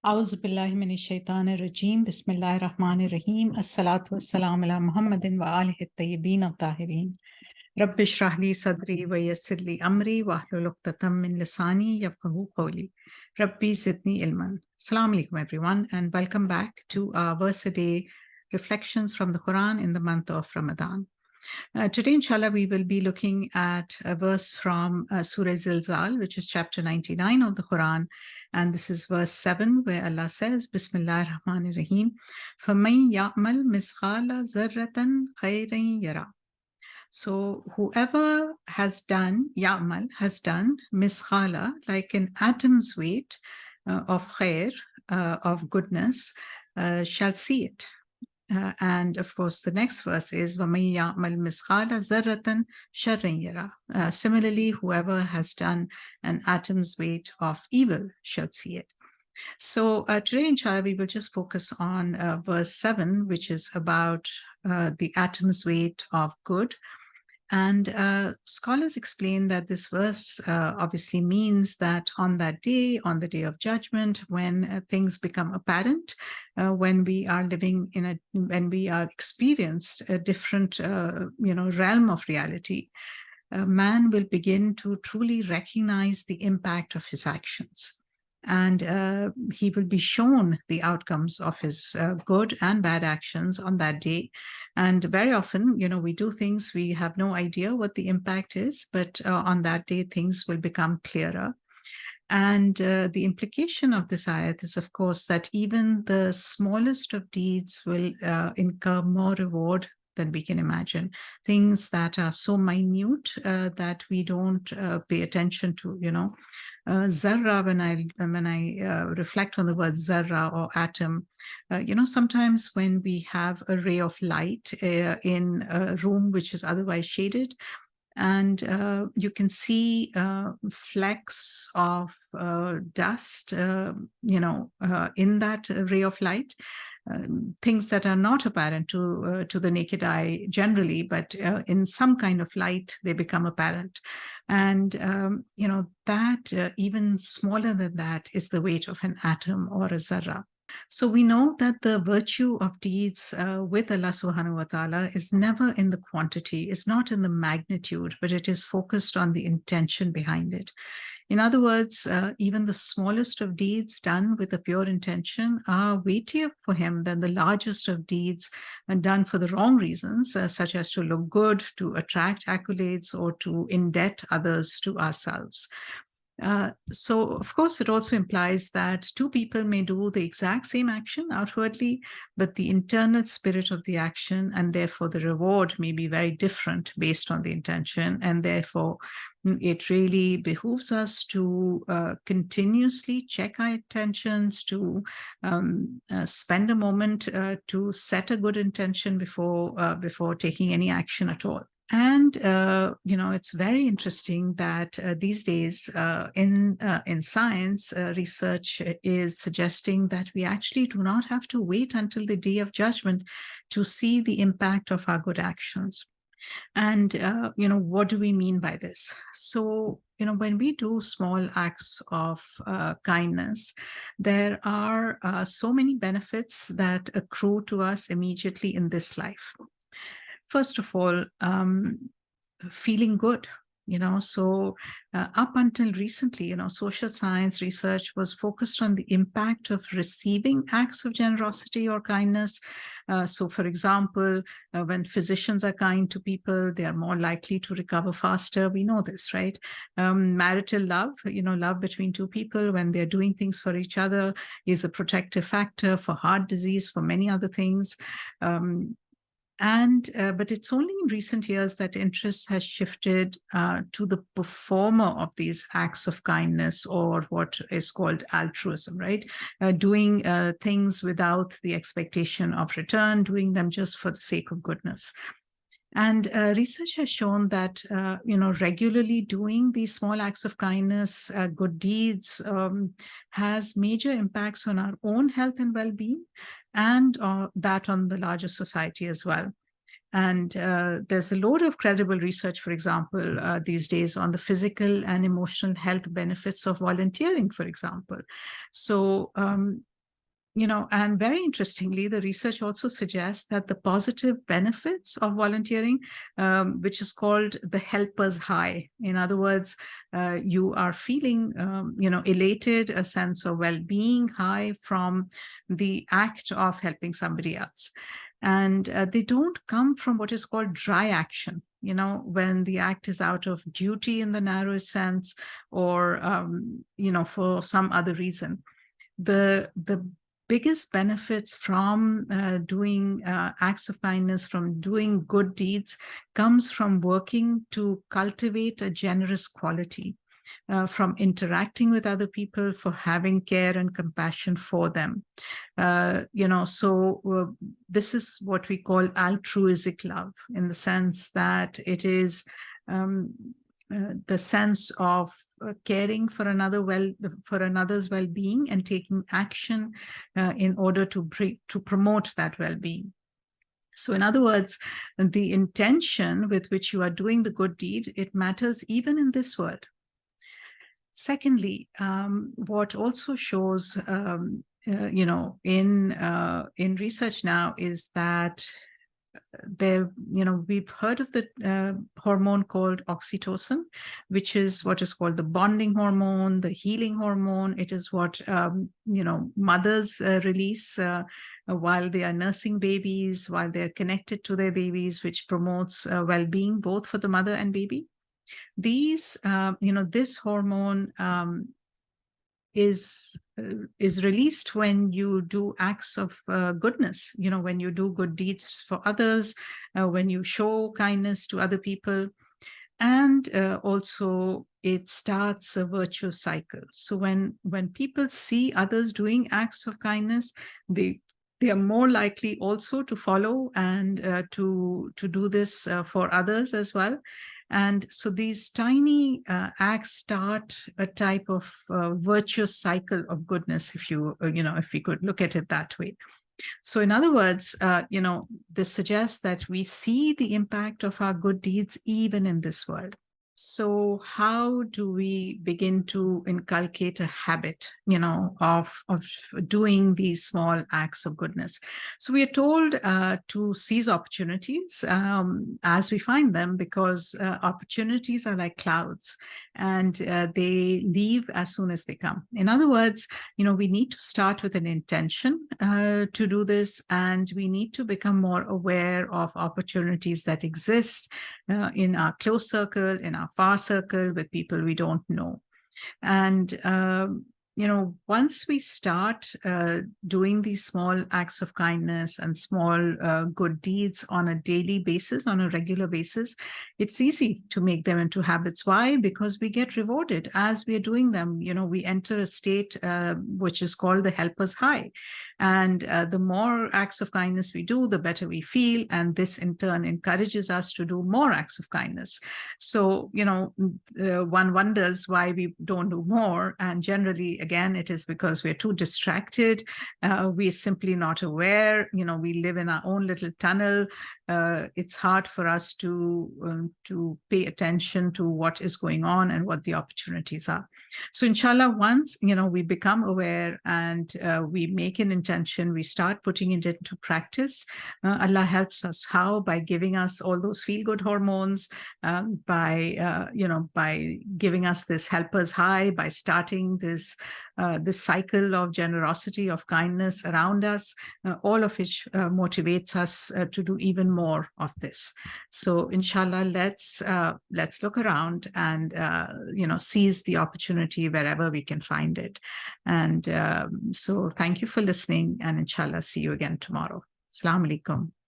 أعوذ بالله من الشيطان الرجيم بسم الله الرحمن الرحيم الصلاة والسلام على محمد وآله الطيبين الطاهرين رب اشرح لي صدري ويسر لي أمري واحلل عقدة من لساني يفقهوا قولي ربي زدني علما. Assalamu alaikum everyone and welcome back to our verse a day reflections from the Quran in the month of Ramadan. Today, inshallah, we will be looking at a verse from Sura Zilzal, which is chapter 99 of the Quran. And this is verse 7, where Allah says, Bismillah ar-Rahman ar-Rahim, فَمَنْ يَعْمَلْ مِثْقَالَ ذَرَّةً خَيْرًا يَرَى. So whoever has done, Ya'mal, has done, misqala, like an atom's weight of khair, of goodness, shall see it. And of course, the next verse is وَمَن يَعْمَلْ مِثْقَالَ ذَرَّةً شَرًّا يَرَى. Similarly, whoever has done an atom's weight of evil shall see it. So today, inshallah, we will just focus on verse 7, which is about the atom's weight of good. And scholars explain that this verse obviously means that on that day, on the day of judgment, when things become apparent, when we are when we are experienced a different, realm of reality, man will begin to truly recognize the impact of his actions. And he will be shown the outcomes of his good and bad actions on that day. And very often, we do things, we have no idea what the impact is, but on that day, things will become clearer. And the implication of this ayat is, of course, that even the smallest of deeds will incur more reward than we can imagine. Things that are so minute that we don't pay attention to, zarra, when I reflect on the word zarra or atom, sometimes when we have a ray of light in a room which is otherwise shaded, and you can see flecks of dust, in that ray of light. Things that are not apparent to the naked eye generally, but in some kind of light they become apparent, and that even smaller than that is the weight of an atom or a zarra. So we know that the virtue of deeds with Allah subhanahu wa ta'ala is never in the quantity, it's not in the magnitude, but it is focused on the intention behind it. In other words, even the smallest of deeds done with a pure intention are weightier for him than the largest of deeds done for the wrong reasons, such as to look good, to attract accolades, or to indebt others to ourselves. So, of course, it also implies that two people may do the exact same action outwardly, but the internal spirit of the action and therefore the reward may be very different based on the intention. And therefore, it really behooves us to continuously check our intentions, to spend a moment to set a good intention before taking any action at all. And it's very interesting that these days in science, research is suggesting that we actually do not have to wait until the day of judgment to see the impact of our good actions. And what do we mean by this? So when we do small acts of kindness, there are so many benefits that accrue to us immediately in this life. First of all, feeling good. So up until recently, social science research was focused on the impact of receiving acts of generosity or kindness. So, for example, when physicians are kind to people, they are more likely to recover faster. We know this, right? Marital love, love between two people when they're doing things for each other is a protective factor for heart disease, for many other things. But it's only in recent years that interest has shifted to the performer of these acts of kindness, or what is called altruism, right? Doing things without the expectation of return, doing them just for the sake of goodness. And research has shown that, regularly doing these small acts of kindness, good deeds, has major impacts on our own health and well-being, and that on the larger society as well. And there's a load of credible research, for example, these days on the physical and emotional health benefits of volunteering, for example. So And very interestingly, the research also suggests that the positive benefits of volunteering, which is called the helper's high. In other words, you are feeling, elated, a sense of well-being high from the act of helping somebody else. And they don't come from what is called dry action, when the act is out of duty in the narrowest sense, or, for some other reason. The biggest benefits from doing acts of kindness, from doing good deeds, comes from working to cultivate a generous quality, from interacting with other people, for having care and compassion for them. This is what we call altruistic love, in the sense that it is um, the sense of caring for another's well-being, and taking action in order to promote that well-being. So in other words, the intention with which you are doing the good deed, it matters even in this world. Secondly, what also shows, in research now, is that we've heard of the hormone called oxytocin, which is what is called the bonding hormone, the healing hormone. It is what mothers release while they are nursing babies, while they're connected to their babies, which promotes well-being both for the mother and baby. This hormone is released when you do acts of goodness, when you do good deeds for others, when you show kindness to other people. And also it starts a virtuous cycle. So when people see others doing acts of kindness, they are more likely also to follow and to do this for others as well. And so these tiny acts start a type of virtuous cycle of goodness, if if we could look at it that way. So in other words, this suggests that we see the impact of our good deeds even in this world. So how do we begin to inculcate a habit, of doing these small acts of goodness? So we are told to seize opportunities as we find them, because opportunities are like clouds, and they leave as soon as they come. In other words, we need to start with an intention to do this, and we need to become more aware of opportunities that exist in our close circle, in our far circle, with people we don't know. And once we start doing these small acts of kindness and small good deeds on a daily basis, on a regular basis, it's easy to make them into habits. Why? Because we get rewarded as we are doing them. We enter a state which is called the helper's high. And the more acts of kindness we do, the better we feel. And this in turn encourages us to do more acts of kindness. So, one wonders why we don't do more. And generally, again, it is because we're too distracted. We're simply not aware. We live in our own little tunnel. It's hard for us to pay attention to what is going on and what the opportunities are. So inshallah, once we become aware and we make an intention, we start putting it into practice, Allah helps us. How? By giving us all those feel-good hormones, by giving us this helper's high, by starting this cycle of generosity, of kindness around us, all of which motivates us to do even more of this. So inshallah, let's look around and seize the opportunity wherever we can find it. And so thank you for listening, and inshallah see you again tomorrow. Assalamu alaikum.